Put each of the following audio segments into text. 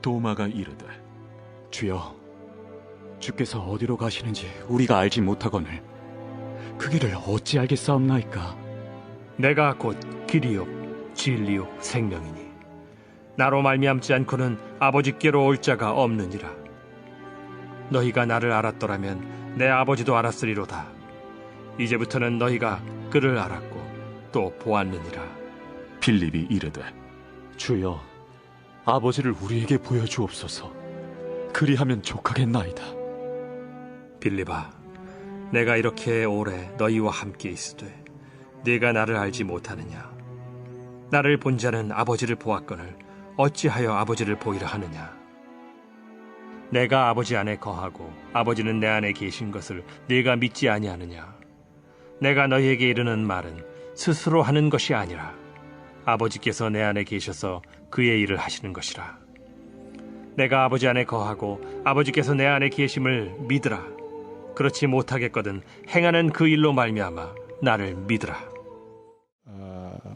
도마가 이르되 주여, 주께서 어디로 가시는지 우리가 알지 못하거늘 그 길을 어찌 알겠사옵나이까? 내가 곧 길이요 진리요 생명이니 나로 말미암지 않고는 아버지께로 올 자가 없느니라. 너희가 나를 알았더라면 내 아버지도 알았으리로다. 이제부터는 너희가 그를 알았고 또 보았느니라. 빌립이 이르되 주여, 아버지를 우리에게 보여주옵소서. 그리하면 족하겠나이다. 빌립아, 내가 이렇게 오래 너희와 함께 있으되 네가 나를 알지 못하느냐? 나를 본 자는 아버지를 보았거늘 어찌하여 아버지를 보이라 하느냐? 내가 아버지 안에 거하고 아버지는 내 안에 계신 것을 네가 믿지 아니하느냐? 내가 너희에게 이르는 말은 스스로 하는 것이 아니라 아버지께서 내 안에 계셔서 그의 일을 하시는 것이라. 내가 아버지 안에 거하고 아버지께서 내 안에 계심을 믿으라. 그렇지 못하겠거든 행하는 그 일로 말미암아 나를 믿으라.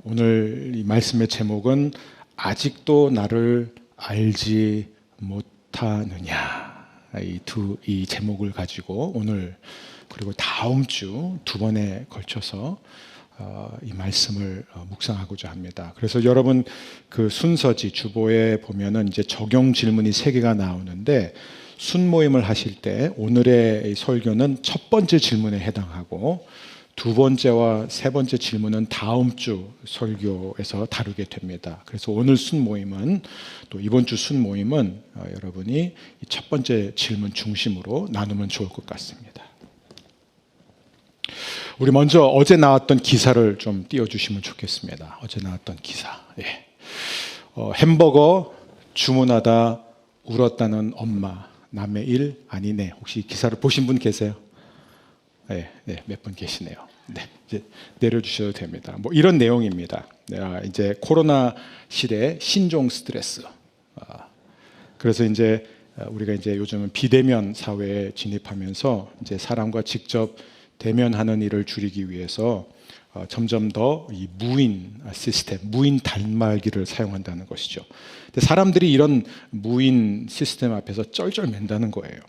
오늘 이 말씀의 제목은 아직도 나를 알지 못하느냐, 이 제목을 가지고 오늘 그리고 다음 주 두 번에 걸쳐서 이 말씀을 묵상하고자 합니다. 그래서 여러분 그 순서지 주보에 보면은 이제 적용 질문이 3개가 나오는데 순모임을 하실 때 오늘의 설교는 첫 번째 질문에 해당하고 두 번째와 세 번째 질문은 다음 주 설교에서 다루게 됩니다. 그래서 오늘 순모임은 또 이번 주 순모임은 여러분이 첫 번째 질문 중심으로 나누면 좋을 것 같습니다. 우리 먼저 어제 나왔던 기사를 좀 띄워주시면 좋겠습니다. 어제 나왔던 기사. 예. 햄버거 주문하다 울었다는 엄마, 남의 일 아니네. 혹시 기사를 보신 분 계세요? 네, 몇 분 계시네요. 네, 이제 내려주셔도 됩니다. 뭐 이런 내용입니다. 이제 코로나 시대 신종 스트레스. 그래서 이제 우리가 이제 요즘은 비대면 사회에 진입하면서 이제 사람과 직접 대면하는 일을 줄이기 위해서 점점 더 이 무인 시스템, 무인 단말기를 사용한다는 것이죠. 근데 사람들이 이런 무인 시스템 앞에서 쩔쩔맨다는 거예요.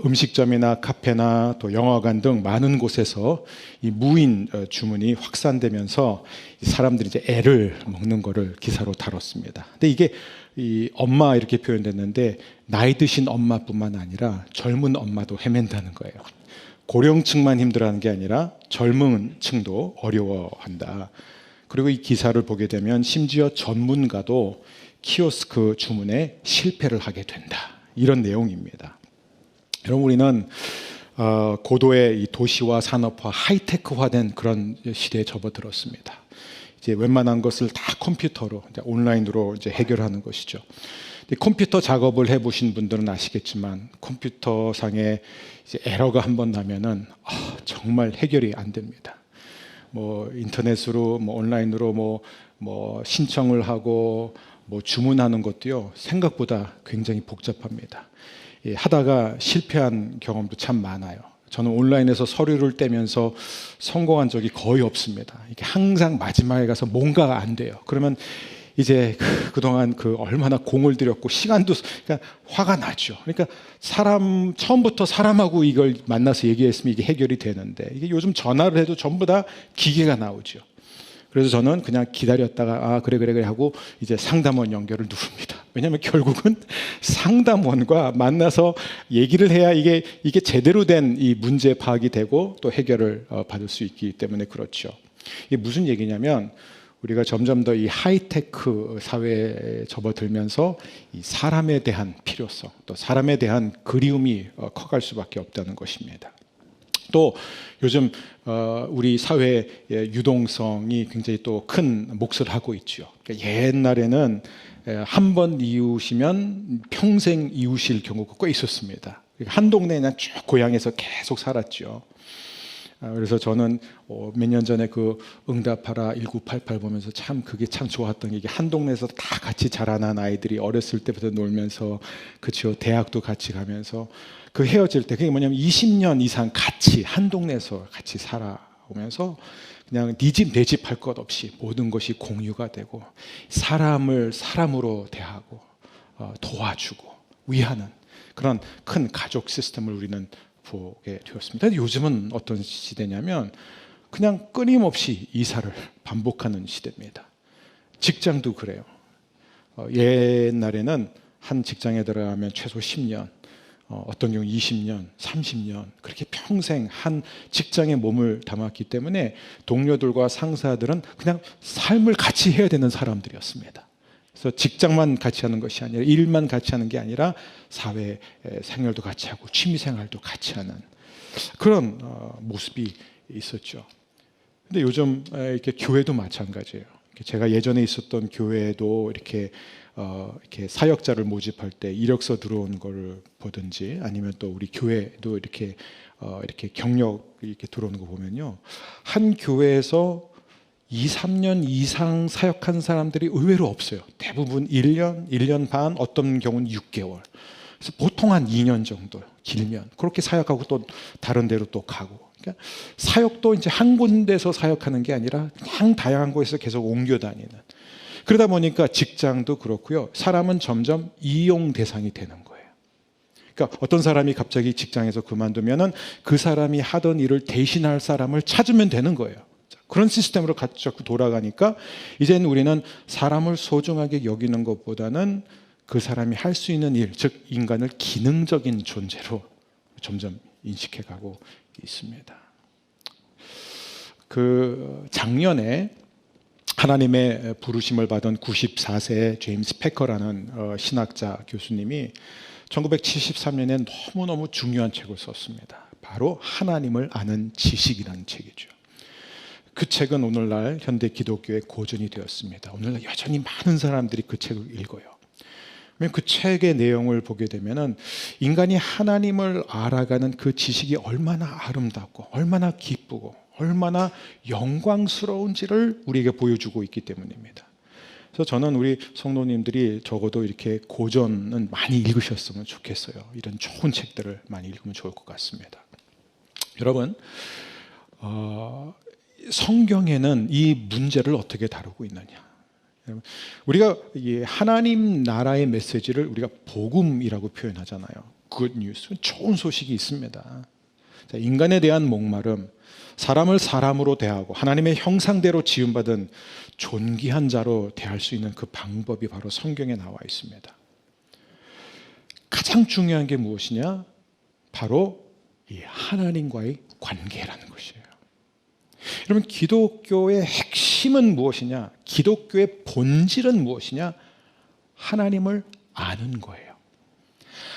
음식점이나 카페나 또 영화관 등 많은 곳에서 이 무인 주문이 확산되면서 사람들이 이제 애를 먹는 거를 기사로 다뤘습니다. 근데 이게 이 엄마 이렇게 표현됐는데 나이 드신 엄마뿐만 아니라 젊은 엄마도 헤맨다는 거예요. 고령층만 힘들어하는 게 아니라 젊은 층도 어려워한다. 그리고 이 기사를 보게 되면 심지어 전문가도 키오스크 주문에 실패를 하게 된다. 이런 내용입니다. 여러분, 우리는 고도의 이 도시화, 산업화, 하이테크화된 그런 시대에 접어들었습니다. 이제 웬만한 것을 다 컴퓨터로, 이제 온라인으로 이제 해결하는 것이죠. 컴퓨터 작업을 해보신 분들은 아시겠지만 컴퓨터상에 이제 에러가 한번 나면은 정말 해결이 안 됩니다. 뭐 인터넷으로, 뭐 온라인으로 뭐 신청을 하고 뭐 주문하는 것도요 생각보다 굉장히 복잡합니다. 하다가 실패한 경험도 참 많아요. 저는 온라인에서 서류를 떼면서 성공한 적이 거의 없습니다. 이게 항상 마지막에 가서 뭔가가 안 돼요. 그러면 이제 그동안 얼마나 공을 들였고 시간도, 그러니까 화가 나죠. 그러니까 처음부터 사람하고 이걸 만나서 얘기했으면 이게 해결이 되는데 이게 요즘 전화를 해도 전부 다 기계가 나오죠. 그래서 저는 그냥 기다렸다가 그래 하고 이제 상담원 연결을 누릅니다. 왜냐하면 결국은 상담원과 만나서 얘기를 해야 이게 제대로 된 이 문제 파악이 되고 또 해결을 받을 수 있기 때문에 그렇죠. 이게 무슨 얘기냐면 우리가 점점 더 이 하이테크 사회에 접어들면서 이 사람에 대한 필요성, 또 사람에 대한 그리움이 커갈 수밖에 없다는 것입니다. 또 요즘 우리 사회의 유동성이 굉장히 또 큰 몫을 하고 있죠. 그러니까 옛날에는 한 번 이웃이면 평생 이웃일 경우가 꽤 있었습니다. 한 동네에 그냥 쭉 고향에서 계속 살았죠. 그래서 저는 몇 년 전에 그 응답하라 1988 보면서 그게 참 좋았던 게 한 동네에서 다 같이 자라난 아이들이 어렸을 때부터 놀면서 그렇죠. 대학도 같이 가면서 그 헤어질 때 그게 뭐냐면 20년 이상 같이 한 동네에서 같이 살아오면서 그냥 네 집 내 집 할 것 없이 모든 것이 공유가 되고 사람을 사람으로 대하고 도와주고 위하는 그런 큰 가족 시스템을 우리는 보게 되었습니다. 요즘은 어떤 시대냐면 그냥 끊임없이 이사를 반복하는 시대입니다. 직장도 그래요. 옛날에는 한 직장에 들어가면 최소 10년, 어떤 경우 20년, 30년 그렇게 평생 한 직장에 몸을 담았기 때문에 동료들과 상사들은 그냥 삶을 같이 해야 되는 사람들이었습니다. 그래서 직장만 같이 하는 것이 아니라 일만 같이 하는 게 아니라 사회 생활도 같이 하고 취미 생활도 같이 하는 그런 모습이 있었죠. 근데 요즘 이렇게 교회도 마찬가지예요. 제가 예전에 있었던 교회도 이렇게 사역자를 모집할 때 이력서 들어온 걸 보든지 아니면 또 우리 교회도 이렇게 경력 이렇게 들어오는 거 보면요. 한 교회에서 2, 3년 이상 사역한 사람들이 의외로 없어요. 대부분 1년, 1년 반, 어떤 경우는 6개월. 그래서 보통 한 2년 정도 길면 그렇게 사역하고 또 다른 데로 또 가고. 그러니까 사역도 이제 한 군데서 사역하는 게 아니라 그냥 다양한 곳에서 계속 옮겨 다니는. 그러다 보니까 직장도 그렇고요. 사람은 점점 이용 대상이 되는 거예요. 그러니까 어떤 사람이 갑자기 직장에서 그만두면은 그 사람이 하던 일을 대신할 사람을 찾으면 되는 거예요. 그런 시스템으로 자꾸 돌아가니까 이제는 우리는 사람을 소중하게 여기는 것보다는 그 사람이 할 수 있는 일, 즉 인간을 기능적인 존재로 점점 인식해가고 있습니다. 작년에 하나님의 부르심을 받은 94세 제임스 패커라는 신학자 교수님이 1973년에 너무너무 중요한 책을 썼습니다. 바로 하나님을 아는 지식이라는 책이죠. 그 책은 오늘날 현대 기독교의 고전이 되었습니다. 오늘날 여전히 많은 사람들이 그 책을 읽어요. 그 책의 내용을 보게 되면은 인간이 하나님을 알아가는 그 지식이 얼마나 아름답고 얼마나 기쁘고 얼마나 영광스러운지를 우리에게 보여주고 있기 때문입니다. 그래서 저는 우리 성도님들이 적어도 이렇게 고전은 많이 읽으셨으면 좋겠어요. 이런 좋은 책들을 많이 읽으면 좋을 것 같습니다. 여러분, 성경에는 이 문제를 어떻게 다루고 있느냐? 우리가 하나님 나라의 메시지를 우리가 복음이라고 표현하잖아요. Good news, 좋은 소식이 있습니다. 인간에 대한 목마름, 사람을 사람으로 대하고 하나님의 형상대로 지음받은 존귀한 자로 대할 수 있는 그 방법이 바로 성경에 나와 있습니다. 가장 중요한 게 무엇이냐? 바로 이 하나님과의 관계라는 것이에요. 여러분, 기독교의 핵심은 무엇이냐? 기독교의 본질은 무엇이냐? 하나님을 아는 거예요.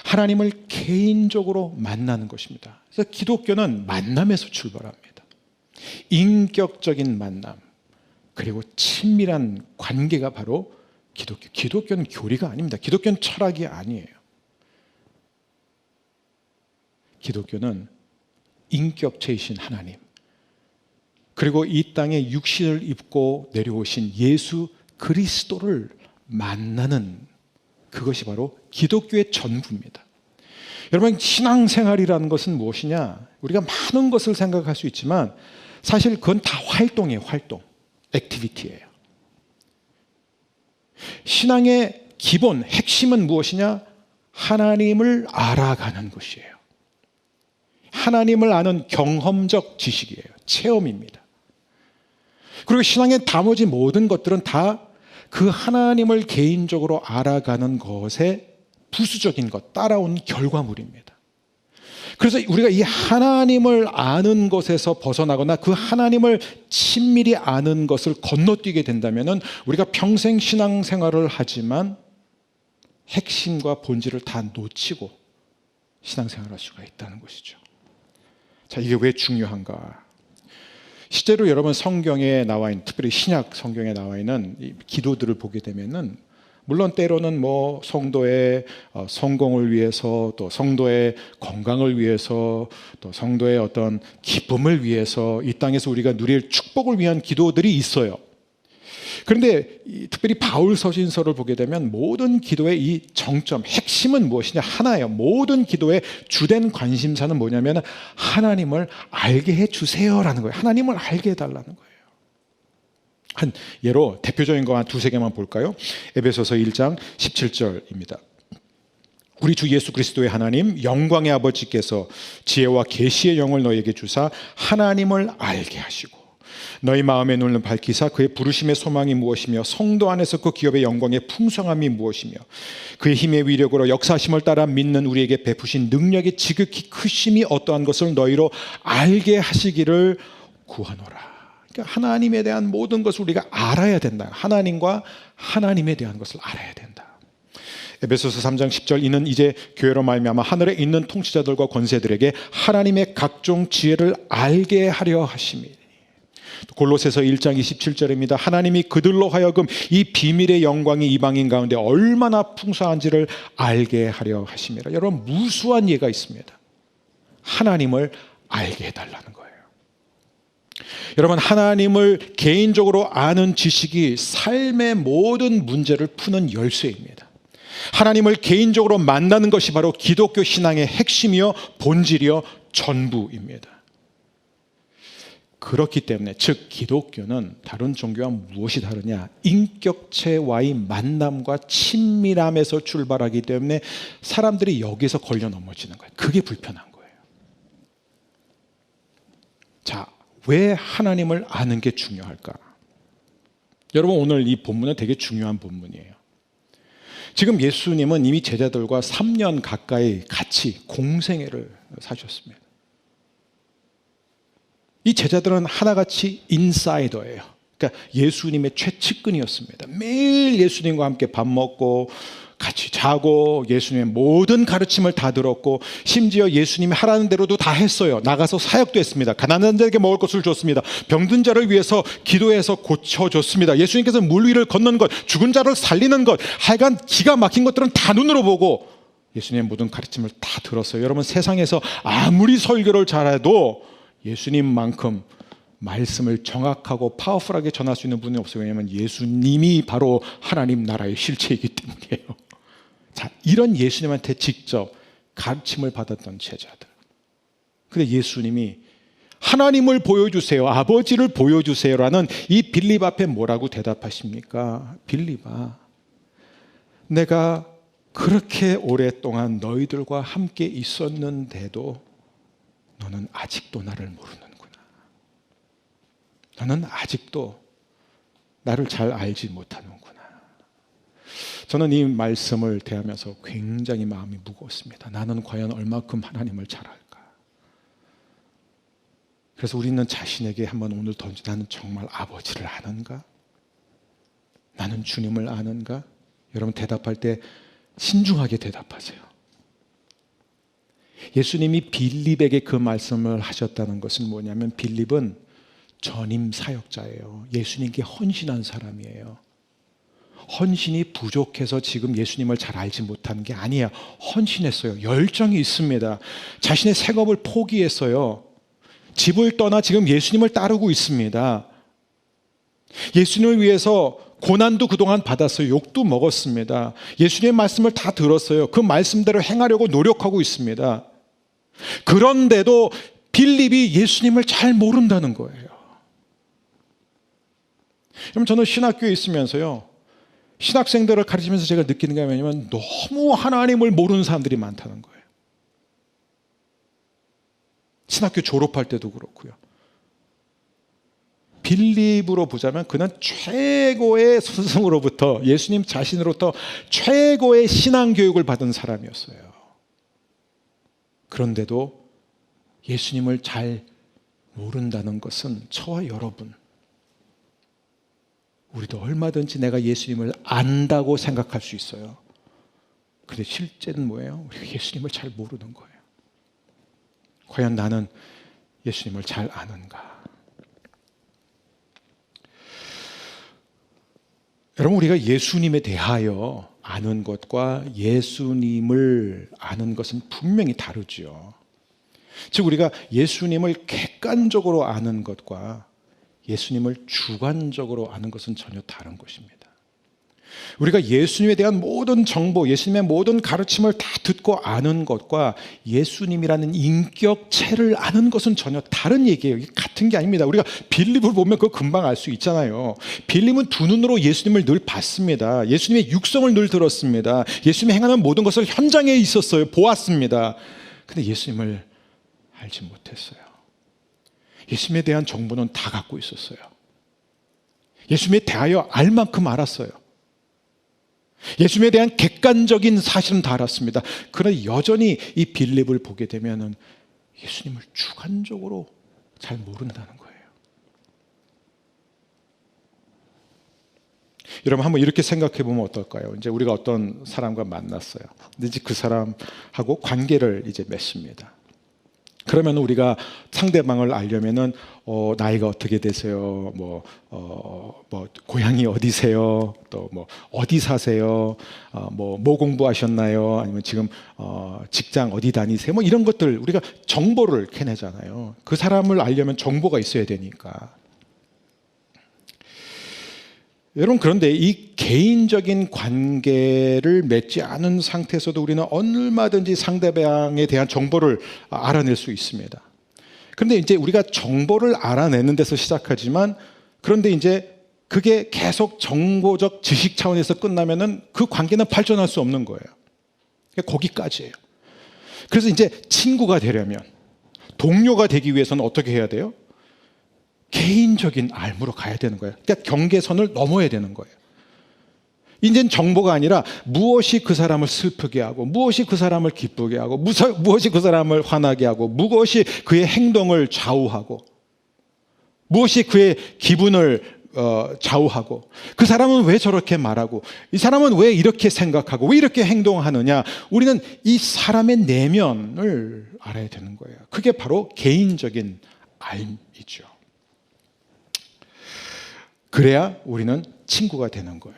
하나님을 개인적으로 만나는 것입니다. 그래서 기독교는 만남에서 출발합니다. 인격적인 만남, 그리고 친밀한 관계가 바로 기독교. 기독교는 교리가 아닙니다. 기독교는 철학이 아니에요. 기독교는 인격체이신 하나님, 그리고 이 땅에 육신을 입고 내려오신 예수 그리스도를 만나는 그것이 바로 기독교의 전부입니다. 여러분, 신앙생활이라는 것은 무엇이냐? 우리가 많은 것을 생각할 수 있지만 사실 그건 다 활동이에요. 활동, 액티비티예요. 신앙의 기본, 핵심은 무엇이냐? 하나님을 알아가는 것이에요. 하나님을 아는 경험적 지식이에요. 체험입니다. 그리고 신앙의 나머지 모든 것들은 다 그 하나님을 개인적으로 알아가는 것의 부수적인 것, 따라온 결과물입니다. 그래서 우리가 이 하나님을 아는 것에서 벗어나거나 그 하나님을 친밀히 아는 것을 건너뛰게 된다면 우리가 평생 신앙생활을 하지만 핵심과 본질을 다 놓치고 신앙생활을 할 수가 있다는 것이죠. 자, 이게 왜 중요한가? 실제로 여러분 성경에 나와 있는, 특별히 신약 성경에 나와 있는 이 기도들을 보게 되면은 물론 때로는 뭐 성도의 성공을 위해서, 또 성도의 건강을 위해서, 또 성도의 어떤 기쁨을 위해서, 이 땅에서 우리가 누릴 축복을 위한 기도들이 있어요. 그런데 특별히 바울 서신서를 보게 되면 모든 기도의 이 정점, 핵심은 무엇이냐? 하나예요. 모든 기도의 주된 관심사는 뭐냐면 하나님을 알게 해주세요라는 거예요. 하나님을 알게 해달라는 거예요. 한 예로 대표적인 거 한 두세 개만 볼까요? 에베소서 1장 17절입니다. 우리 주 예수 그리스도의 하나님 영광의 아버지께서 지혜와 계시의 영을 너에게 주사 하나님을 알게 하시고 너희 마음의 눈을 밝히사 그의 부르심의 소망이 무엇이며 성도 안에서 그 기업의 영광의 풍성함이 무엇이며 그의 힘의 위력으로 역사하심을 따라 믿는 우리에게 베푸신 능력의 지극히 크심이 어떠한 것을 너희로 알게 하시기를 구하노라. 그러니까 하나님에 대한 모든 것을 우리가 알아야 된다. 하나님과 하나님에 대한 것을 알아야 된다. 에베소서 3장 10절 이는 이제 교회로 말미암아 하늘에 있는 통치자들과 권세들에게 하나님의 각종 지혜를 알게 하려 하심이니. 골로새서 1장 27절입니다. 하나님이 그들로 하여금 이 비밀의 영광이 이방인 가운데 얼마나 풍성한지를 알게 하려 하심이라. 여러분 무수한 예가 있습니다. 하나님을 알게 해달라는 거예요. 여러분 하나님을 개인적으로 아는 지식이 삶의 모든 문제를 푸는 열쇠입니다. 하나님을 개인적으로 만나는 것이 바로 기독교 신앙의 핵심이요 본질이요 전부입니다. 그렇기 때문에 즉 기독교는 다른 종교와 무엇이 다르냐? 인격체와의 만남과 친밀함에서 출발하기 때문에 사람들이 여기서 걸려 넘어지는 거예요. 그게 불편한 거예요. 자, 왜 하나님을 아는 게 중요할까? 여러분 오늘 이 본문은 되게 중요한 본문이에요. 지금 예수님은 이미 제자들과 3년 가까이 같이 공생애를 사셨습니다. 이 제자들은 하나같이 인사이더예요. 그러니까 예수님의 최측근이었습니다. 매일 예수님과 함께 밥 먹고 같이 자고 예수님의 모든 가르침을 다 들었고 심지어 예수님이 하라는 대로도 다 했어요. 나가서 사역도 했습니다. 가난한 자에게 먹을 것을 줬습니다. 병든 자를 위해서 기도해서 고쳐줬습니다. 예수님께서 물 위를 걷는 것, 죽은 자를 살리는 것, 하여간 기가 막힌 것들은 다 눈으로 보고 예수님의 모든 가르침을 다 들었어요. 여러분 세상에서 아무리 설교를 잘해도 예수님만큼 말씀을 정확하고 파워풀하게 전할 수 있는 분이 없어요. 왜냐하면 예수님이 바로 하나님 나라의 실체이기 때문이에요. 자, 이런 예수님한테 직접 가르침을 받았던 제자들. 근데 예수님이 하나님을 보여주세요, 아버지를 보여주세요라는 이 빌립 앞에 뭐라고 대답하십니까? 빌립아, 내가 그렇게 오랫동안 너희들과 함께 있었는데도 너는 아직도 나를 모르는구나. 너는 아직도 나를 잘 알지 못하는구나. 저는 이 말씀을 대하면서 굉장히 마음이 무거웠습니다. 나는 과연 얼마큼 하나님을 잘 알까? 그래서 우리는 자신에게 한번 오늘 던지, 나는 정말 아버지를 아는가? 나는 주님을 아는가? 여러분 대답할 때 신중하게 대답하세요. 예수님이 빌립에게 그 말씀을 하셨다는 것은 뭐냐면 빌립은 전임 사역자예요. 예수님께 헌신한 사람이에요. 헌신이 부족해서 지금 예수님을 잘 알지 못하는 게 아니에요. 헌신했어요. 열정이 있습니다. 자신의 생업을 포기했어요. 집을 떠나 지금 예수님을 따르고 있습니다. 예수님을 위해서 고난도 그동안 받았어요. 욕도 먹었습니다. 예수님의 말씀을 다 들었어요. 그 말씀대로 행하려고 노력하고 있습니다. 그런데도 빌립이 예수님을 잘 모른다는 거예요. 그럼 저는 신학교에 있으면서요, 신학생들을 가르치면서 제가 느끼는 게 뭐냐면 너무 하나님을 모르는 사람들이 많다는 거예요. 신학교 졸업할 때도 그렇고요. 빌립으로 보자면 그는 최고의 스승으로부터, 예수님 자신으로부터 최고의 신앙교육을 받은 사람이었어요. 그런데도 예수님을 잘 모른다는 것은 저와 여러분, 우리도 얼마든지 내가 예수님을 안다고 생각할 수 있어요. 그런데 실제는 뭐예요? 우리가 예수님을 잘 모르는 거예요. 과연 나는 예수님을 잘 아는가? 여러분 우리가 예수님에 대하여 아는 것과 예수님을 아는 것은 분명히 다르죠. 즉 우리가 예수님을 객관적으로 아는 것과 예수님을 주관적으로 아는 것은 전혀 다른 것입니다. 우리가 예수님에 대한 모든 정보, 예수님의 모든 가르침을 다 듣고 아는 것과 예수님이라는 인격체를 아는 것은 전혀 다른 얘기예요. 이게 같은 게 아닙니다. 우리가 빌립을 보면 그거 금방 알 수 있잖아요. 빌립은 두 눈으로 예수님을 늘 봤습니다. 예수님의 육성을 늘 들었습니다. 예수님이 행하는 모든 것을 현장에 있었어요. 보았습니다. 근데 예수님을 알지 못했어요. 예수님에 대한 정보는 다 갖고 있었어요. 예수님에 대하여 알 만큼 알았어요. 예수님에 대한 객관적인 사실은 다 알았습니다. 그러나 여전히 이 빌립을 보게 되면은 예수님을 주관적으로 잘 모른다는 거예요. 여러분 한번 이렇게 생각해 보면 어떨까요? 이제 우리가 어떤 사람과 만났어요. 근데 이제 그 사람하고 관계를 이제 맺습니다. 그러면 우리가 상대방을 알려면은 나이가 어떻게 되세요? 뭐 고향이 어디세요? 또 뭐 어디 사세요? 뭐 공부하셨나요? 아니면 지금 직장 어디 다니세요? 뭐 이런 것들 우리가 정보를 캐내잖아요. 그 사람을 알려면 정보가 있어야 되니까. 여러분 그런데 이 개인적인 관계를 맺지 않은 상태에서도 우리는 얼마든지 상대방에 대한 정보를 알아낼 수 있습니다. 그런데 이제 우리가 정보를 알아내는 데서 시작하지만 그런데 이제 그게 계속 정보적 지식 차원에서 끝나면은 그 관계는 발전할 수 없는 거예요. 거기까지예요. 그래서 이제 친구가 되려면 동료가 되기 위해서는 어떻게 해야 돼요? 개인적인 알무로 가야 되는 거예요. 그러니까 경계선을 넘어야 되는 거예요. 이제는 정보가 아니라 무엇이 그 사람을 슬프게 하고 무엇이 그 사람을 기쁘게 하고 무엇이 그 사람을 화나게 하고 무엇이 그의 행동을 좌우하고 무엇이 그의 기분을 좌우하고 그 사람은 왜 저렇게 말하고 이 사람은 왜 이렇게 생각하고 왜 이렇게 행동하느냐. 우리는 이 사람의 내면을 알아야 되는 거예요. 그게 바로 개인적인 알이죠. 그래야 우리는 친구가 되는 거예요.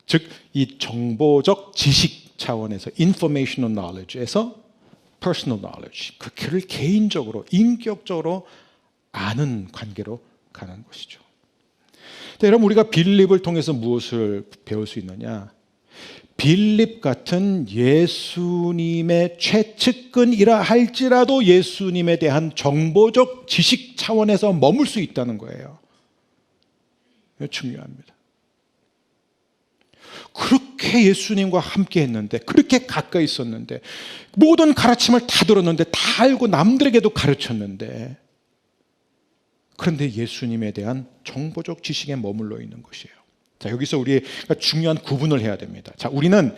즉, 이 정보적 지식 차원에서 informational knowledge에서 personal knowledge, 그를 개인적으로, 인격적으로 아는 관계로 가는 것이죠. 여러분, 우리가 빌립을 통해서 무엇을 배울 수 있느냐? 빌립 같은 예수님의 최측근이라 할지라도 예수님에 대한 정보적 지식 차원에서 머물 수 있다는 거예요. 중요합니다. 그렇게 예수님과 함께 했는데, 그렇게 가까이 있었는데, 모든 가르침을 다 들었는데, 다 알고 남들에게도 가르쳤는데, 그런데 예수님에 대한 정보적 지식에 머물러 있는 것이에요. 자, 여기서 우리가 중요한 구분을 해야 됩니다. 자, 우리는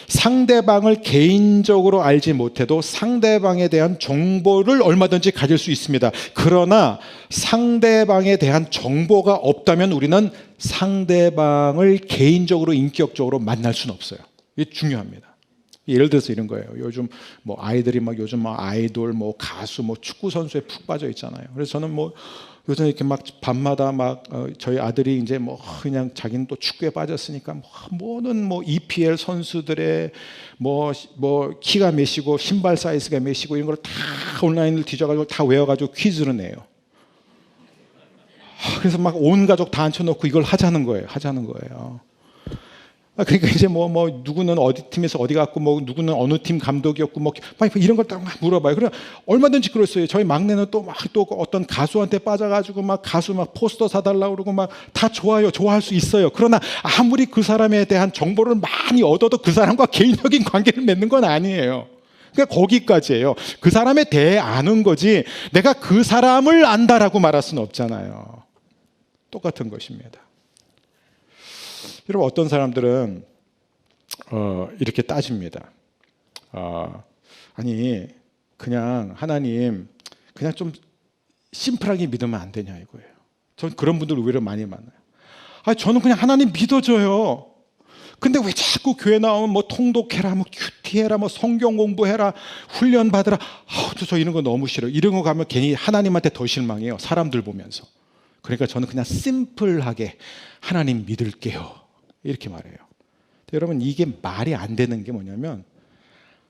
상대방을 개인적으로 알지 못해도 상대방에 대한 정보를 얼마든지 가질 수 있습니다. 그러나 상대방에 대한 정보가 없다면 우리는 상대방을 개인적으로 인격적으로 만날 수는 없어요. 이게 중요합니다. 예를 들어서 이런 거예요. 요즘 뭐 아이들이 막 요즘 막 아이돌, 뭐 가수, 뭐 축구 선수에 푹 빠져 있잖아요. 그래서 저는 뭐 요즘 이렇게 막 밤마다 막 저희 아들이 이제 뭐 그냥 자기는 또 축구에 빠졌으니까 뭐는 뭐 EPL 선수들의 뭐 키가 몇이고 신발 사이즈가 몇이고 이런 걸 다 온라인을 뒤져가지고 다 외워가지고 퀴즈를 내요. 그래서 막 온 가족 다 앉혀놓고 이걸 하자는 거예요. 그러니까 이제 뭐 누구는 어디 팀에서 어디 갔고 뭐 누구는 어느 팀 감독이었고 뭐 이런 걸 딱 막 물어봐요. 그래 얼마든지 그랬어요. 저희 막내는 또 어떤 가수한테 빠져가지고 막 가수 막 포스터 사달라고 그러고 막 다 좋아할 수 있어요. 그러나 아무리 그 사람에 대한 정보를 많이 얻어도 그 사람과 개인적인 관계를 맺는 건 아니에요. 그러니까 거기까지예요. 그 사람에 대해 아는 거지 내가 그 사람을 안다라고 말할 수는 없잖아요. 똑같은 것입니다. 여러분 어떤 사람들은 이렇게 따집니다. 아니 그냥 하나님 그냥 좀 심플하게 믿으면 안 되냐 이거예요. 전 그런 분들 의외로 많이 만나요. 저는 그냥 하나님 믿어줘요. 근데 왜 자꾸 교회 나오면 뭐 통독해라, 뭐 큐티해라, 뭐 성경 공부해라, 훈련 받으라. 저 이런 거 너무 싫어요. 이런 거 가면 괜히 하나님한테 더 실망해요. 사람들 보면서. 그러니까 저는 그냥 심플하게 하나님 믿을게요. 이렇게 말해요. 여러분 이게 말이 안 되는 게 뭐냐면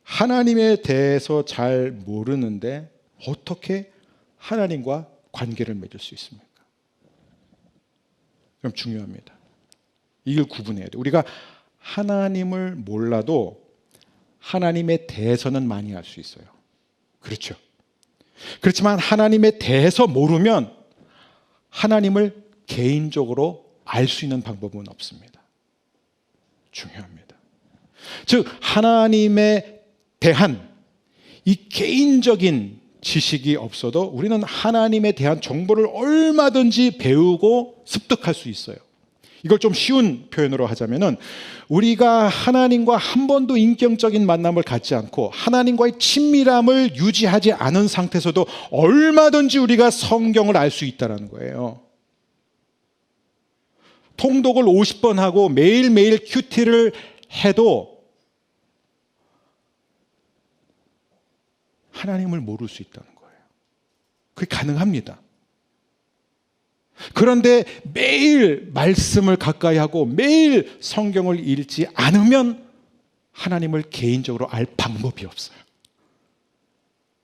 하나님에 대해서 잘 모르는데 어떻게 하나님과 관계를 맺을 수 있습니까? 그럼 중요합니다. 이걸 구분해야 돼. 우리가 하나님을 몰라도 하나님에 대해서는 많이 알 수 있어요. 그렇죠. 그렇지만 하나님에 대해서 모르면 하나님을 개인적으로 알 수 있는 방법은 없습니다. 중요합니다. 즉 하나님에 대한 이 개인적인 지식이 없어도 우리는 하나님에 대한 정보를 얼마든지 배우고 습득할 수 있어요. 이걸 좀 쉬운 표현으로 하자면은 우리가 하나님과 한 번도 인격적인 만남을 갖지 않고 하나님과의 친밀함을 유지하지 않은 상태에서도 얼마든지 우리가 성경을 알 수 있다는 거예요. 통독을 50번 하고 매일매일 큐티를 해도 하나님을 모를 수 있다는 거예요. 그게 가능합니다. 그런데 매일 말씀을 가까이 하고 매일 성경을 읽지 않으면 하나님을 개인적으로 알 방법이 없어요.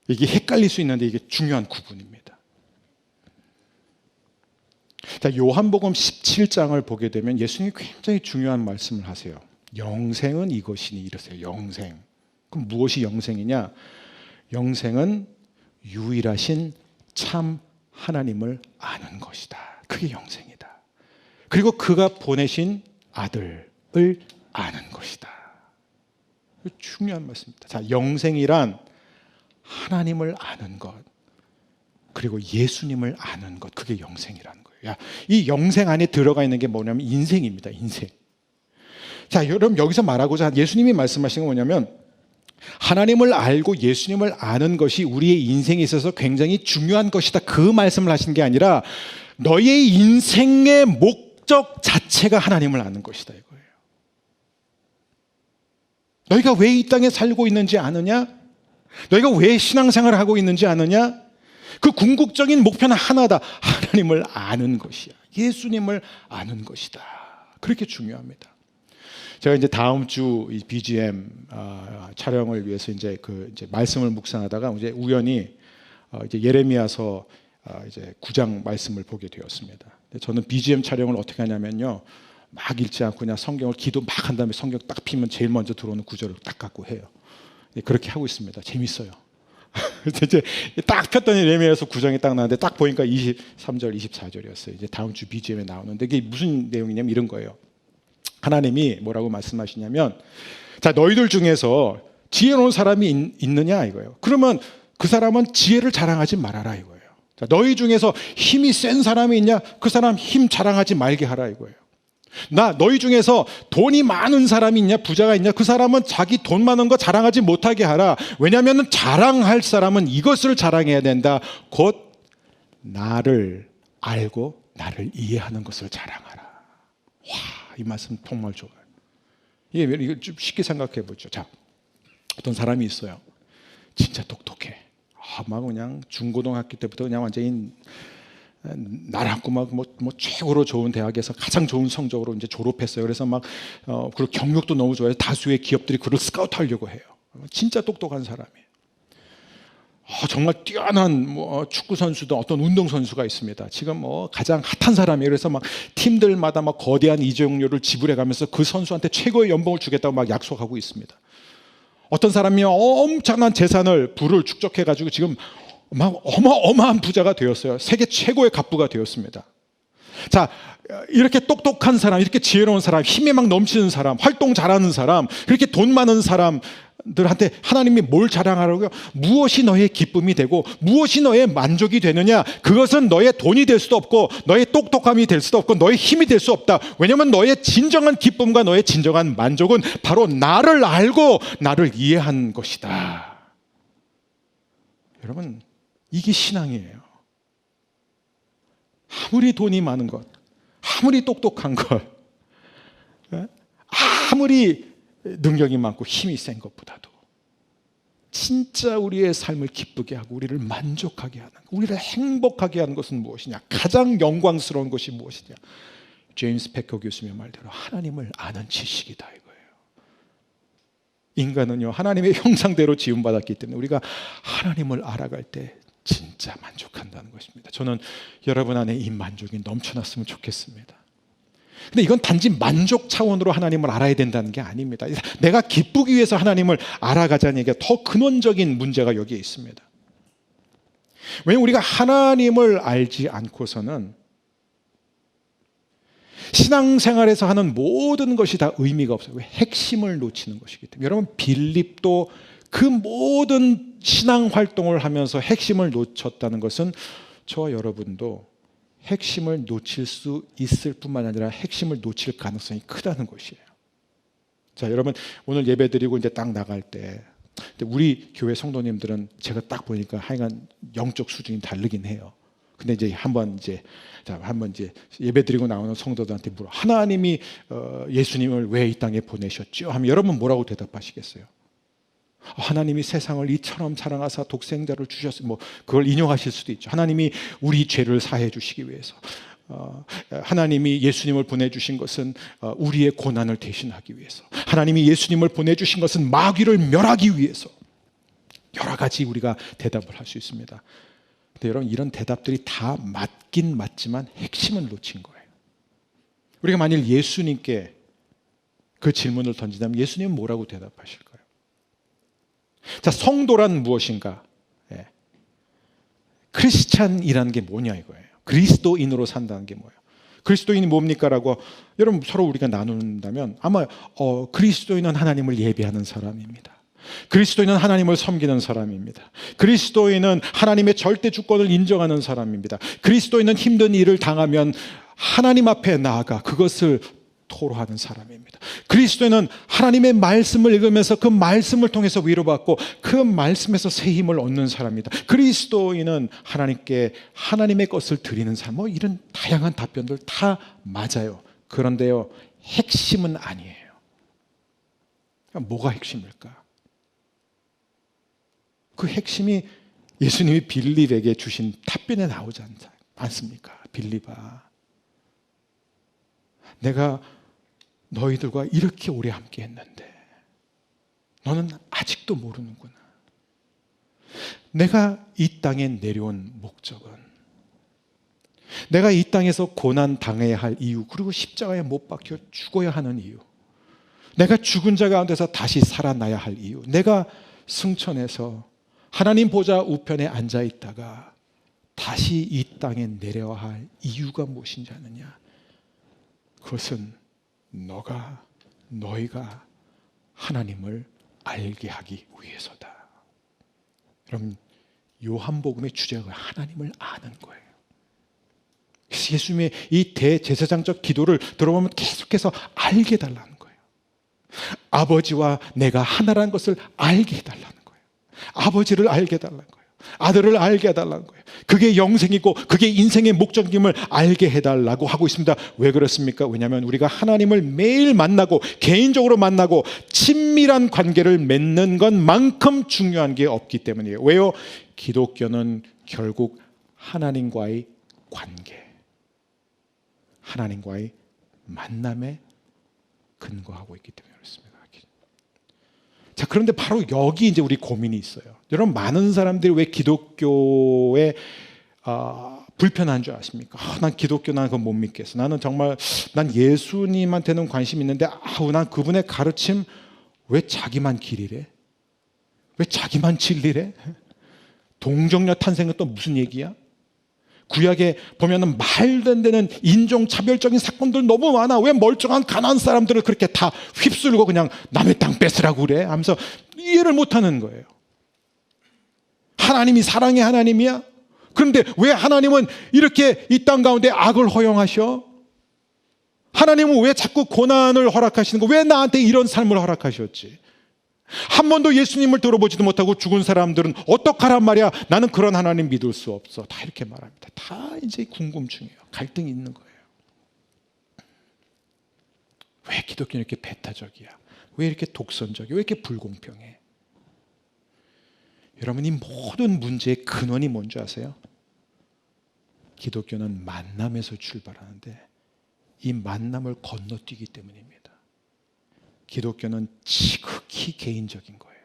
이게 헷갈릴 수 있는데 이게 중요한 구분입니다. 자, 요한복음 17장을 보게 되면 예수님이 굉장히 중요한 말씀을 하세요. 영생은 이것이니 이러세요. 영생. 그럼 무엇이 영생이냐? 영생은 유일하신 참 하나님을 아는 것이다. 그게 영생이다. 그리고 그가 보내신 아들을 아는 것이다. 중요한 말씀입니다. 자, 영생이란 하나님을 아는 것, 그리고 예수님을 아는 것, 그게 영생이라는 거예요. 이 영생 안에 들어가 있는 게 뭐냐면 인생입니다. 인생. 자, 여러분 여기서 말하고자 예수님이 말씀하신 건 뭐냐면 하나님을 알고 예수님을 아는 것이 우리의 인생에 있어서 굉장히 중요한 것이다. 그 말씀을 하신 게 아니라 너의 인생의 목적 자체가 하나님을 아는 것이다 이거예요. 너희가 왜 이 땅에 살고 있는지 아느냐? 너희가 왜 신앙생활을 하고 있는지 아느냐? 그 궁극적인 목표는 하나다. 하나님을 아는 것이야. 예수님을 아는 것이다. 그렇게 중요합니다. 제가 이제 다음 주 이 BGM 촬영을 위해서 이제 말씀을 묵상하다가 이제 우연히 이제 예레미야서 이제 9장 말씀을 보게 되었습니다. 저는 BGM 촬영을 어떻게 하냐면요, 막 읽지 않고 그냥 성경을 기도 막 한 다음에 성경 딱 피면 제일 먼저 들어오는 구절을 딱 갖고 해요. 그렇게 하고 있습니다. 재밌어요. 이제 딱 폈더니 예레미야서 9장이 딱 나왔는데 딱 보니까 23절, 24절이었어요. 이제 다음 주 BGM에 나오는데 이게 무슨 내용이냐면 이런 거예요. 하나님이 뭐라고 말씀하시냐면, 자, 너희들 중에서 지혜로운 사람이 있느냐 이거예요. 그러면 그 사람은 지혜를 자랑하지 말아라 이거예요. 자, 너희 중에서 힘이 센 사람이 있냐? 그 사람 힘 자랑하지 말게 하라 이거예요. 너희 중에서 돈이 많은 사람이 있냐? 부자가 있냐? 그 사람은 자기 돈 많은 거 자랑하지 못하게 하라. 왜냐하면 자랑할 사람은 이것을 자랑해야 된다. 곧 나를 알고 나를 이해하는 것을 자랑하라. 와, 이 말씀 정말 좋아요. 이거 좀 쉽게 생각해 보죠. 자, 어떤 사람이 있어요. 진짜 똑똑해. 막 그냥 중고등학교 때부터 그냥 완전히 나라고 막 뭐 최고로 좋은 대학에서 가장 좋은 성적으로 이제 졸업했어요. 그래서 막 그리고 경력도 너무 좋아요. 다수의 기업들이 그를 스카우트하려고 해요. 진짜 똑똑한 사람이에요. 정말 뛰어난 축구 선수도 어떤 운동 선수가 있습니다. 지금 가장 핫한 사람이에요. 그래서 막 팀들마다 막 거대한 이적료를 지불해가면서 그 선수한테 최고의 연봉을 주겠다고 막 약속하고 있습니다. 어떤 사람이 엄청난 부를 축적해가지고 지금 막 어마어마한 부자가 되었어요. 세계 최고의 갑부가 되었습니다. 자, 이렇게 똑똑한 사람, 이렇게 지혜로운 사람, 힘이 막 넘치는 사람, 활동 잘하는 사람, 그렇게 돈 많은 사람들한테 하나님이 뭘 자랑하라고요? 무엇이 너의 기쁨이 되고 무엇이 너의 만족이 되느냐? 그것은 너의 돈이 될 수도 없고 너의 똑똑함이 될 수도 없고 너의 힘이 될 수 없다. 왜냐하면 너의 진정한 기쁨과 너의 진정한 만족은 바로 나를 알고 나를 이해한 것이다. 여러분, 이게 신앙이에요. 아무리 돈이 많은 것, 아무리 똑똑한 것, 아무리 능력이 많고 힘이 센 것보다도 진짜 우리의 삶을 기쁘게 하고 우리를 만족하게 하는, 우리를 행복하게 하는 것은 무엇이냐? 가장 영광스러운 것이 무엇이냐? 제임스 패커 교수의 말대로 하나님을 아는 지식이다 이거예요. 인간은요, 하나님의 형상대로 지음받았기 때문에 우리가 하나님을 알아갈 때 진짜 만족한다는 것입니다. 저는 여러분 안에 이 만족이 넘쳐났으면 좋겠습니다. 근데 이건 단지 만족 차원으로 하나님을 알아야 된다는 게 아닙니다. 내가 기쁘기 위해서 하나님을 알아가자는 얘기가 더 근원적인 문제가 여기에 있습니다. 왜냐하면 우리가 하나님을 알지 않고서는 신앙생활에서 하는 모든 것이 다 의미가 없어요. 왜? 핵심을 놓치는 것이기 때문에. 여러분, 빌립도 그 모든 신앙 활동을 하면서 핵심을 놓쳤다는 것은 저와 여러분도 핵심을 놓칠 수 있을 뿐만 아니라 핵심을 놓칠 가능성이 크다는 것이에요. 자, 여러분, 오늘 예배 드리고 이제 딱 나갈 때 우리 교회 성도님들은 제가 딱 보니까 하여간 영적 수준이 다르긴 해요. 근데 이제 한번 이제 예배 드리고 나오는 성도들한테 물어. 하나님이 예수님을 왜 이 땅에 보내셨죠? 하면 여러분 뭐라고 대답하시겠어요? 하나님이 세상을 이처럼 사랑하사 독생자를 주셨어요. 뭐 그걸 인용하실 수도 있죠. 하나님이 우리 죄를 사해 주시기 위해서. 하나님이 예수님을 보내주신 것은 우리의 고난을 대신하기 위해서. 하나님이 예수님을 보내주신 것은 마귀를 멸하기 위해서. 여러 가지 우리가 대답을 할 수 있습니다. 근데 여러분, 이런 대답들이 다 맞긴 맞지만 핵심을 놓친 거예요. 우리가 만일 예수님께 그 질문을 던진다면 예수님은 뭐라고 대답하실까요? 자, 성도란 무엇인가? 예. 크리스찬이라는 게 뭐냐 이거예요. 그리스도인으로 산다는 게 뭐예요? 그리스도인이 뭡니까? 라고 여러분 서로 우리가 나눈다면 아마 그리스도인은 하나님을 예배하는 사람입니다. 그리스도인은 하나님을 섬기는 사람입니다. 그리스도인은 하나님의 절대 주권을 인정하는 사람입니다. 그리스도인은 힘든 일을 당하면 하나님 앞에 나아가 그것을 토로하는 사람입니다. 그리스도인은 하나님의 말씀을 읽으면서 그 말씀을 통해서 위로받고 그 말씀에서 새 힘을 얻는 사람입니다. 그리스도인은 하나님께 하나님의 것을 드리는 사람. 뭐 이런 다양한 답변들 다 맞아요. 그런데요, 핵심은 아니에요. 뭐가 핵심일까? 그 핵심이 예수님이 빌립에게 주신 답변에 나오지 않습니까? 빌립아, 내가 너희들과 이렇게 오래 함께 했는데 너는 아직도 모르는구나. 내가 이 땅에 내려온 목적은, 내가 이 땅에서 고난 당해야 할 이유, 그리고 십자가에 못 박혀 죽어야 하는 이유, 내가 죽은 자 가운데서 다시 살아나야 할 이유, 내가 승천해서 하나님 보좌 우편에 앉아 있다가 다시 이 땅에 내려야 할 이유가 무엇인지 아느냐? 그것은 너희가 하나님을 알게 하기 위해서다. 여러분, 요한복음의 주제가 하나님을 아는 거예요. 그래서 예수님의 이 대제사장적 기도를 들어보면 계속해서 알게 해달라는 거예요. 아버지와 내가 하나라는 것을 알게 해달라는 거예요. 아버지를 알게 해달라는 거예요. 아들을 알게 해달라는 거예요. 그게 영생이고 그게 인생의 목적임을 알게 해달라고 하고 있습니다. 왜 그렇습니까? 왜냐하면 우리가 하나님을 매일 만나고 개인적으로 만나고 친밀한 관계를 맺는 것만큼 중요한 게 없기 때문이에요. 왜요? 기독교는 결국 하나님과의 관계, 하나님과의 만남에 근거하고 있기 때문에 그렇습니다. 자, 그런데 바로 여기 이제 우리 고민이 있어요. 여러분, 많은 사람들이 왜 기독교에 불편한 줄 아십니까? 난 기독교, 난 그거 못 믿겠어. 나는 정말, 난 예수님한테는 관심 있는데, 난 그분의 가르침 왜 자기만 길이래? 왜 자기만 진리래? 동정녀 탄생은 또 무슨 얘기야? 구약에 보면은 말도 안 되는 인종차별적인 사건들 너무 많아. 왜 멀쩡한 가나안 사람들을 그렇게 다 휩쓸고 그냥 남의 땅 뺏으라고 그래? 하면서 이해를 못하는 거예요. 하나님이 사랑의 하나님이야? 그런데 왜 하나님은 이렇게 이 땅 가운데 악을 허용하셔? 하나님은 왜 자꾸 고난을 허락하시는 거? 왜 나한테 이런 삶을 허락하셨지? 한 번도 예수님을 들어보지도 못하고 죽은 사람들은 어떡하란 말이야? 나는 그런 하나님 믿을 수 없어. 다 이렇게 말합니다. 다 이제 궁금증이에요. 갈등이 있는 거예요. 왜 기독교는 이렇게 배타적이야? 왜 이렇게 독선적이야? 왜 이렇게 불공평해? 여러분, 이 모든 문제의 근원이 뭔지 아세요? 기독교는 만남에서 출발하는데 이 만남을 건너뛰기 때문입니다. 기독교는 지극히 개인적인 거예요.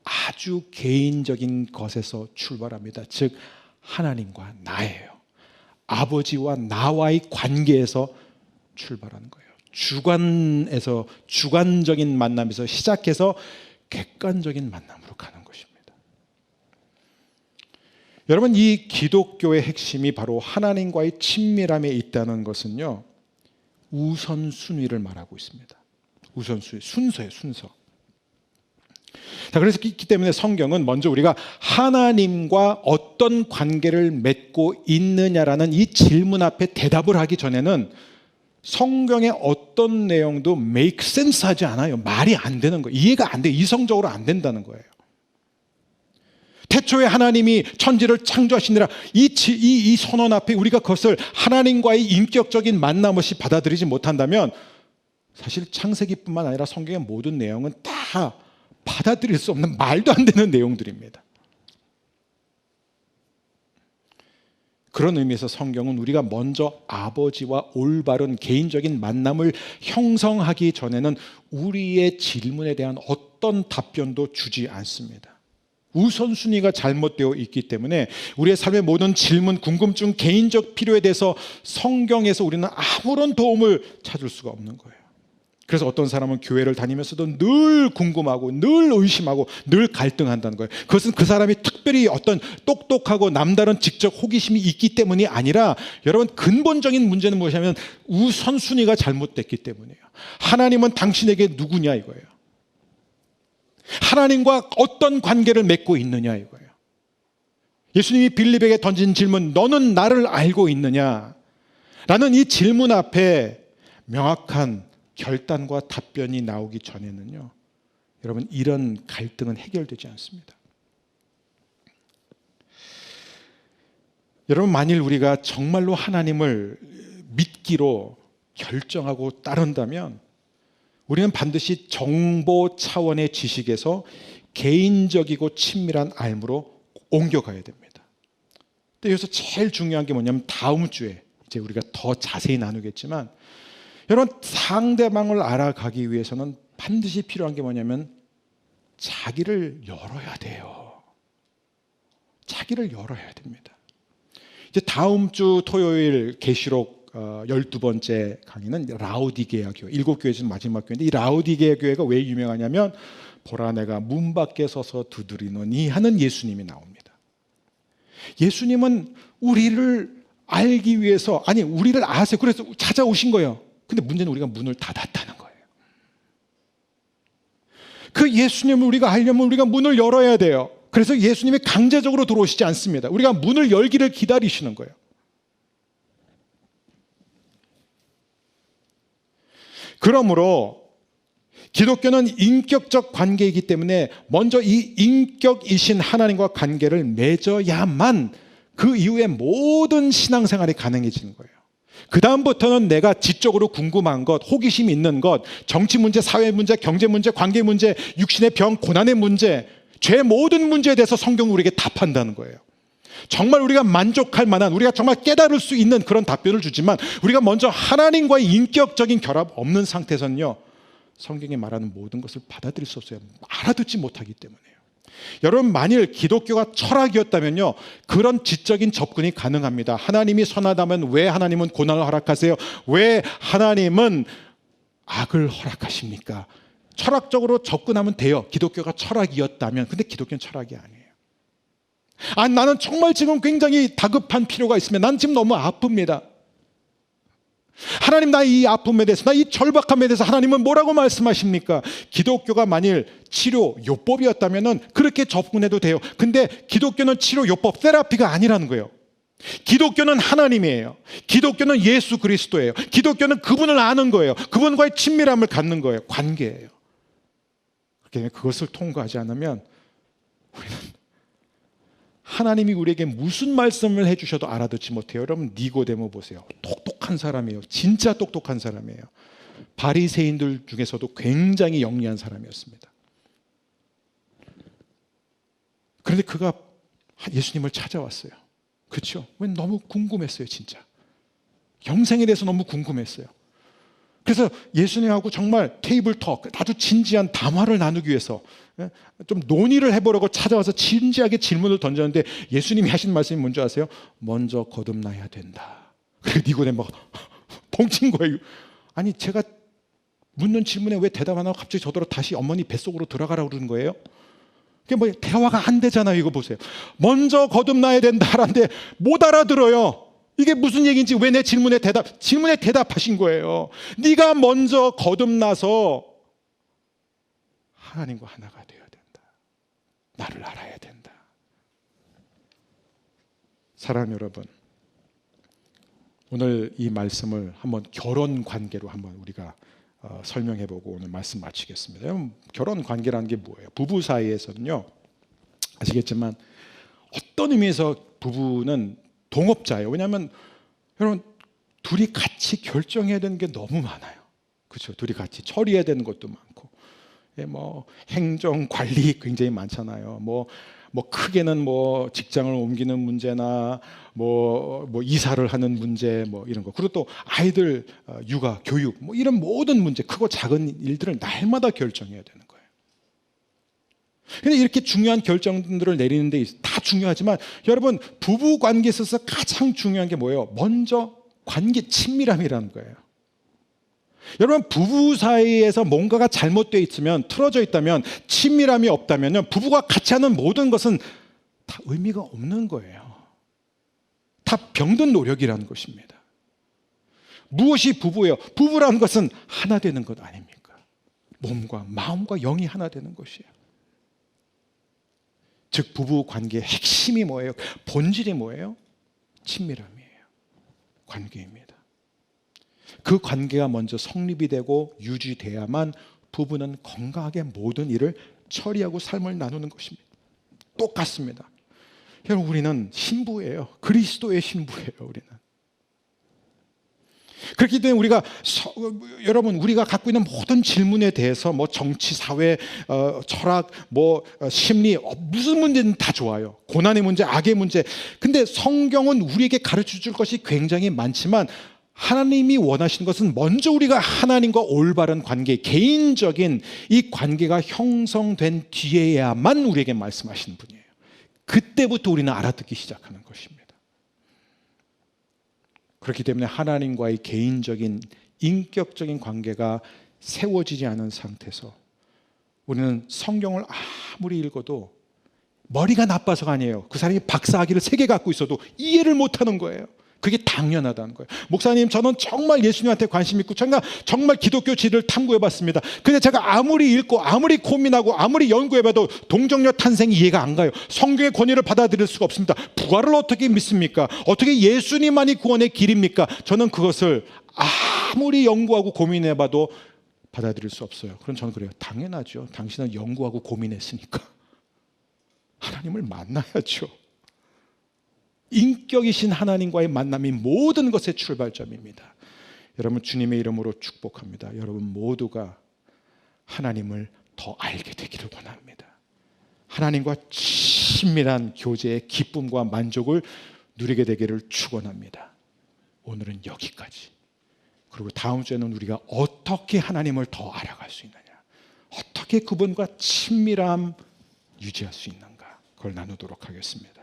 아주 개인적인 것에서 출발합니다. 즉 하나님과 나예요. 아버지와 나와의 관계에서 출발하는 거예요. 주관적인 만남에서 시작해서 객관적인 만남으로 가는 것입니다. 여러분, 이 기독교의 핵심이 바로 하나님과의 친밀함에 있다는 것은요, 우선순위를 말하고 있습니다. 우선순위, 순서예요, 순서. 자, 그래서 그렇기 때문에 성경은 먼저 우리가 하나님과 어떤 관계를 맺고 있느냐라는 이 질문 앞에 대답을 하기 전에는 성경의 어떤 내용도 make sense 하지 않아요. 말이 안 되는 거예요. 이해가 안 돼. 이성적으로 안 된다는 거예요. 태초에 하나님이 천지를 창조하시느라 이 선언 앞에 우리가 그것을 하나님과의 인격적인 만남 없이 받아들이지 못한다면 사실 창세기뿐만 아니라 성경의 모든 내용은 다 받아들일 수 없는 말도 안 되는 내용들입니다. 그런 의미에서 성경은 우리가 먼저 아버지와 올바른 개인적인 만남을 형성하기 전에는 우리의 질문에 대한 어떤 답변도 주지 않습니다. 우선순위가 잘못되어 있기 때문에 우리의 삶의 모든 질문, 궁금증, 개인적 필요에 대해서 성경에서 우리는 아무런 도움을 찾을 수가 없는 거예요. 그래서 어떤 사람은 교회를 다니면서도 늘 궁금하고 늘 의심하고 늘 갈등한다는 거예요. 그것은 그 사람이 특별히 어떤 똑똑하고 남다른 직접 호기심이 있기 때문이 아니라 여러분, 근본적인 문제는 무엇이냐면 우선순위가 잘못됐기 때문이에요. 하나님은 당신에게 누구냐 이거예요. 하나님과 어떤 관계를 맺고 있느냐 이거예요. 예수님이 빌립에게 던진 질문, 너는 나를 알고 있느냐? 라는 이 질문 앞에 명확한 결단과 답변이 나오기 전에는요, 여러분, 이런 갈등은 해결되지 않습니다. 여러분, 만일 우리가 정말로 하나님을 믿기로 결정하고 따른다면 우리는 반드시 정보 차원의 지식에서 개인적이고 친밀한 알므로 옮겨가야 됩니다. 근데 여기서 제일 중요한 게 뭐냐면 다음 주에 이제 우리가 더 자세히 나누겠지만 여러분, 상대방을 알아가기 위해서는 반드시 필요한 게 뭐냐면 자기를 열어야 돼요. 자기를 열어야 됩니다. 이제 다음 주 토요일 계시록 12번째 강의는 라오디게아 교회, 7교회 중 마지막 교회인데 이 라오디게아 교회가 왜 유명하냐면 보라 내가 문 밖에 서서 두드리노니 하는 예수님이 나옵니다. 예수님은 우리를 알기 위해서, 아니 우리를 아세요. 그래서 찾아오신 거예요. 근데 문제는 우리가 문을 닫았다는 거예요. 그 예수님을 우리가 알려면 우리가 문을 열어야 돼요. 그래서 예수님이 강제적으로 들어오시지 않습니다. 우리가 문을 열기를 기다리시는 거예요. 그러므로 기독교는 인격적 관계이기 때문에 먼저 이 인격이신 하나님과 관계를 맺어야만 그 이후에 모든 신앙생활이 가능해지는 거예요. 그 다음부터는 내가 지적으로 궁금한 것, 호기심이 있는 것, 정치 문제, 사회 문제, 경제 문제, 관계 문제, 육신의 병, 고난의 문제, 죄 모든 문제에 대해서 성경은 우리에게 답한다는 거예요. 정말 우리가 만족할 만한, 우리가 정말 깨달을 수 있는 그런 답변을 주지만 우리가 먼저 하나님과의 인격적인 결합 없는 상태에서는요, 성경이 말하는 모든 것을 받아들일 수 없어요. 알아듣지 못하기 때문에요. 여러분, 만일 기독교가 철학이었다면요, 그런 지적인 접근이 가능합니다. 하나님이 선하다면 왜 하나님은 고난을 허락하세요? 왜 하나님은 악을 허락하십니까? 철학적으로 접근하면 돼요. 기독교가 철학이었다면. 근데 기독교는 철학이 아니에요. 나는 정말 지금 굉장히 다급한 필요가 있으면 난 지금 너무 아픕니다. 하나님, 나의 이 아픔에 대해서, 나의 이 절박함에 대해서 하나님은 뭐라고 말씀하십니까? 기독교가 만일 치료 요법이었다면 그렇게 접근해도 돼요. 근데 기독교는 치료 요법, 테라피가 아니라는 거예요. 기독교는 하나님이에요. 기독교는 예수 그리스도예요. 기독교는 그분을 아는 거예요. 그분과의 친밀함을 갖는 거예요. 관계예요. 그것을 통과하지 않으면 우리는 하나님이 우리에게 무슨 말씀을 해주셔도 알아듣지 못해요. 여러분, 니고데모 보세요. 똑똑한 사람이에요. 진짜 똑똑한 사람이에요. 바리새인들 중에서도 굉장히 영리한 사람이었습니다. 그런데 그가 예수님을 찾아왔어요. 그렇죠? 왜? 너무 궁금했어요. 진짜 영생에 대해서 너무 궁금했어요. 그래서 예수님하고 정말 테이블 톡, 아주 진지한 담화를 나누기 위해서 좀 논의를 해보려고 찾아와서 진지하게 질문을 던졌는데 예수님이 하신 말씀이 뭔지 아세요? 먼저 거듭나야 된다. 그리고 니고데모가 벙친 거예요. 아니 제가 묻는 질문에 왜 대답 안 하고 갑자기 저더러 다시 어머니 뱃속으로 들어가라고 그러는 거예요? 그게 뭐 대화가 안 되잖아요. 이거 보세요. 먼저 거듭나야 된다라는데 못 알아들어요. 이게 무슨 얘기인지 왜 내 질문에 대답하신 거예요. 네가 먼저 거듭나서 하나님과 하나가 되어야 된다. 나를 알아야 된다. 사랑하는 여러분, 오늘 이 말씀을 한번 결혼 관계로 한번 우리가 설명해보고 오늘 말씀 마치겠습니다. 여러분, 결혼 관계라는 게 뭐예요? 부부 사이에서는요, 아시겠지만 어떤 의미에서 부부는 동업자예요. 왜냐하면 여러분 둘이 같이 결정해야 되는 게 너무 많아요. 그렇죠? 둘이 같이 처리해야 되는 것도 많고, 뭐 행정 관리 굉장히 많잖아요. 뭐 크게는 뭐 직장을 옮기는 문제나 뭐 이사를 하는 문제 뭐 이런 거, 그리고 또 아이들 육아 교육 뭐 이런 모든 문제, 크고 작은 일들을 날마다 결정해야 되는 거예요. 근데 이렇게 중요한 결정들을 내리는데 다 중요하지만 여러분 부부 관계에 있어서 가장 중요한 게 뭐예요? 먼저 관계 친밀함이라는 거예요. 여러분 부부 사이에서 뭔가가 잘못되어 있으면, 틀어져 있다면, 친밀함이 없다면 부부가 같이 하는 모든 것은 다 의미가 없는 거예요. 다 병든 노력이라는 것입니다. 무엇이 부부예요? 부부라는 것은 하나 되는 것 아닙니까? 몸과 마음과 영이 하나 되는 것이에요. 즉 부부 관계의 핵심이 뭐예요? 본질이 뭐예요? 친밀함이에요. 관계입니다. 그 관계가 먼저 성립이 되고 유지돼야만 부부는 건강하게 모든 일을 처리하고 삶을 나누는 것입니다. 똑같습니다. 여러분 우리는 신부예요. 그리스도의 신부예요. 우리는. 그렇기 때문에 여러분 우리가 갖고 있는 모든 질문에 대해서 뭐 정치, 사회, 철학, 뭐 심리, 무슨 문제는 다 좋아요. 고난의 문제, 악의 문제. 근데 성경은 우리에게 가르쳐 줄 것이 굉장히 많지만 하나님이 원하시는 것은 먼저 우리가 하나님과 올바른 관계, 개인적인 이 관계가 형성된 뒤에야만 우리에게 말씀하시는 분이에요. 그때부터 우리는 알아듣기 시작하는 것입니다. 그렇기 때문에 하나님과의 개인적인 인격적인 관계가 세워지지 않은 상태에서 우리는 성경을 아무리 읽어도 머리가 나빠서가 아니에요. 그 사람이 박사학위를 3개 갖고 있어도 이해를 못하는 거예요. 그게 당연하다는 거예요. 목사님, 저는 정말 예수님한테 관심 있고 정말 기독교 지를 탐구해봤습니다. 근데 제가 아무리 읽고 아무리 고민하고 아무리 연구해봐도 동정녀 탄생이 이해가 안 가요. 성경의 권위를 받아들일 수가 없습니다. 부활을 어떻게 믿습니까? 어떻게 예수님만이 구원의 길입니까? 저는 그것을 아무리 연구하고 고민해봐도 받아들일 수 없어요. 그럼 저는 그래요. 당연하죠. 당신은 연구하고 고민했으니까 하나님을 만나야죠. 인격이신 하나님과의 만남이 모든 것의 출발점입니다. 여러분 주님의 이름으로 축복합니다. 여러분 모두가 하나님을 더 알게 되기를 원합니다. 하나님과 친밀한 교제의 기쁨과 만족을 누리게 되기를 축원합니다. 오늘은 여기까지. 그리고 다음 주에는 우리가 어떻게 하나님을 더 알아갈 수 있느냐, 어떻게 그분과 친밀함 유지할 수 있는가, 그걸 나누도록 하겠습니다.